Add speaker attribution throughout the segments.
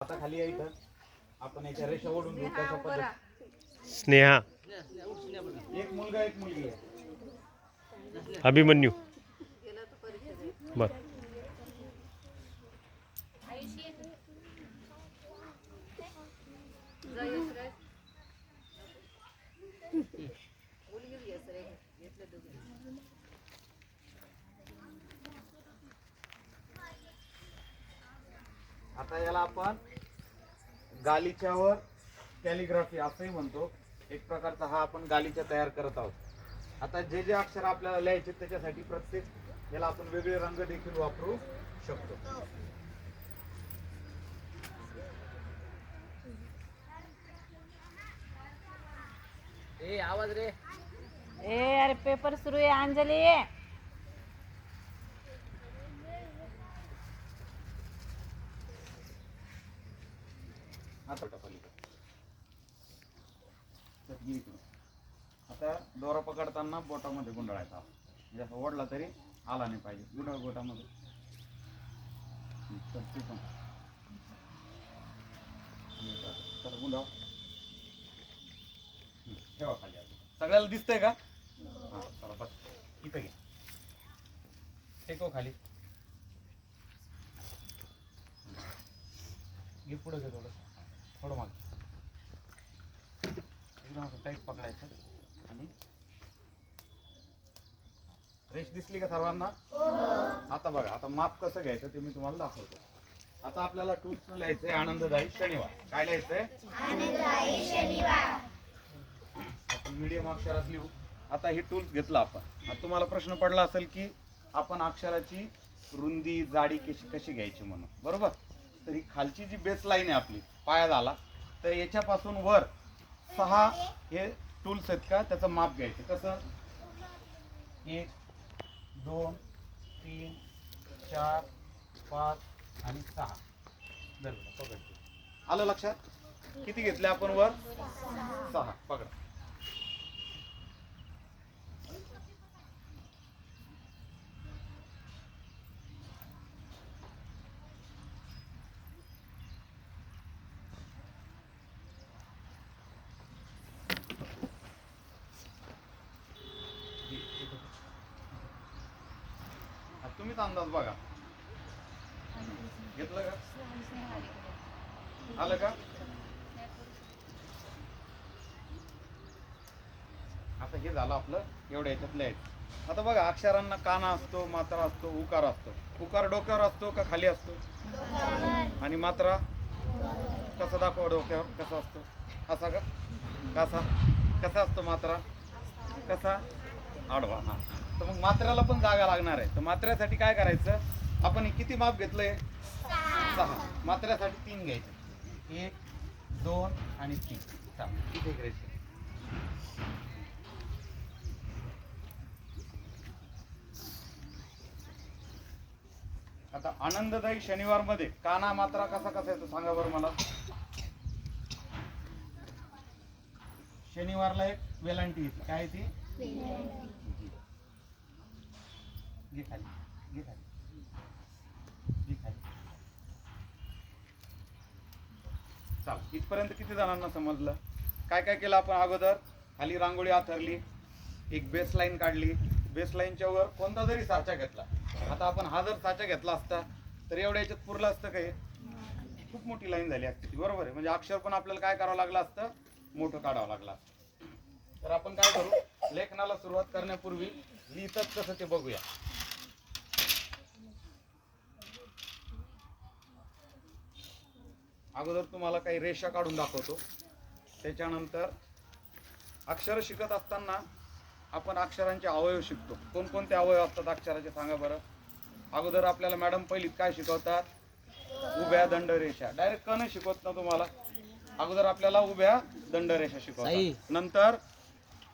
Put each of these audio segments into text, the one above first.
Speaker 1: आता खाली आहे इथं आपण याच्या रेषा ओढून घेऊ कशा पद्धत.
Speaker 2: स्नेहा,
Speaker 1: एक मुलगा एक मुलगी आहे.
Speaker 2: अभिमन्यू. बर.
Speaker 1: आता याला आपण गालिच्यावर कॅलिग्राफी असंही म्हणतो. एक प्रकारचा हा आपण गालिचा तयार करत आहोत. आता जे जे अक्षर आपल्याला लिहायचे त्याच्यासाठी प्रत्येक याला आपण वेगळे रंग देखील वापरू शकतो.
Speaker 3: आवाज रे.
Speaker 4: अरे पेपर सुरू आहे अंजली.
Speaker 1: आता दोरा पकडताना बोटामध्ये गुंडाळायचा, म्हणजे असं ओढला तरी आला नाही पाहिजे. गुंडाळ बोटामध्ये तर गुंडाळ ठेवा खाली. सगळ्याला दिसतंय का? हा चला बस इथं घे. टेकव खाली. घे पुढे घे थोडं माग. एकदम असं टाईट पकडायचं आणि रेष दिसली का सर्वांना? आता बघा, आता माप कसं घ्यायचं ते मी तुम्हाला दाखवतो. आता आपल्याला टूल्स लिहायचंय आनंददायी शनिवार. काय लिहायचंय? आनंददायी शनिवार. आपण मीडियम अक्षरात लिहू. आता ही टूल्स घेतला आपण. आता तुम्हाला प्रश्न पडला असेल की आपण अक्षराची रुंदी जाडी कशी घ्यायची म्हणून, बरोबर? तर ही खालची जी बेस लाईन आहे आपली, पाया झाला, तर याच्यापासून वर 6 हे टूल्स आहेत का त्याचं माप घ्यायचं. कसं? 1 2 3 4 5 आणि 6 पकडायचे. आलं लक्षात? किती घेतले आपण वर? 6. पकडा. तुम्हीच अंदाज बघा. घेतलं का? आलं का? आता हे झालं आपलं एवढ्या ह्याच्यात लिहायचं. आता बघा, अक्षरांना काना असतो, मात्रा असतो, उकार असतो. उकार डोक्यावर असतो का खाली असतो? आणि मात्रा कसा दाखवा डोक्यावर? कसा असतो? असा का? कसा कसा असतो मात्रा? कसा? आडवा. हा. तर मग मात्र्याला पण जागा लागणार आहे. तर मात्र्यासाठी काय करायचं? आपण किती माप घेतलंय? 6. मात्र्यासाठी 3 घ्यायचे. 1 2 आणि 3. इथे करायचे. आता आनंददायी शनिवार मध्ये काना मात्रा कसा कसा येतो सांगा बरं मला. शनिवारला एक वेलांटी येते. काय ती? घे खाली. घे खाली. घे खाली. चाल, इथपर्यंत किती जणांना समजलं? काय काय केलं आपण अगोदर? खाली रांगोळी आथरली, एक बेस लाईन काढली. बेस लाईनच्या वर कोणता जरी साचा घेतला. आता आपण हा जर साचा घेतला असता तर एवढ्या याच्यात पुरलं असतं काय? खूप मोठी लाईन झाली असती, बरोबर आहे? म्हणजे अक्षर पण आपल्याला काय करावं लागलं असतं? मोठं काढावं लागलं असतं. तर आपण काय करू? लेखनाला सुरुवात करण्यापूर्वी लिहितात कसं ते बघूया. अगोदर तुम्हाला काही रेषा काढून दाखवतो. त्याच्यानंतर अक्षर शिकत असताना आपण अक्षरांचे अवयव शिकतो. कोणकोणते अवयव असतात अक्षराचे सांगा बरं. अगोदर आपल्याला मॅडम पहिलीत काय शिकवतात? उभ्या दंडरेषा. डायरेक्ट क नाही शिकवत ना तुम्हाला. अगोदर आपल्याला उभ्या दंडरेषा शिकवतात. नंतर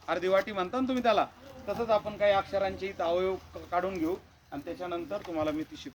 Speaker 1: अर्धी वाटी म्हणता ना तुम्ही त्याला, तसंच आपण काही अक्षरांचे अवयव काढून घेऊ आणि त्याच्यानंतर तुम्हाला मी ती शिकवतो.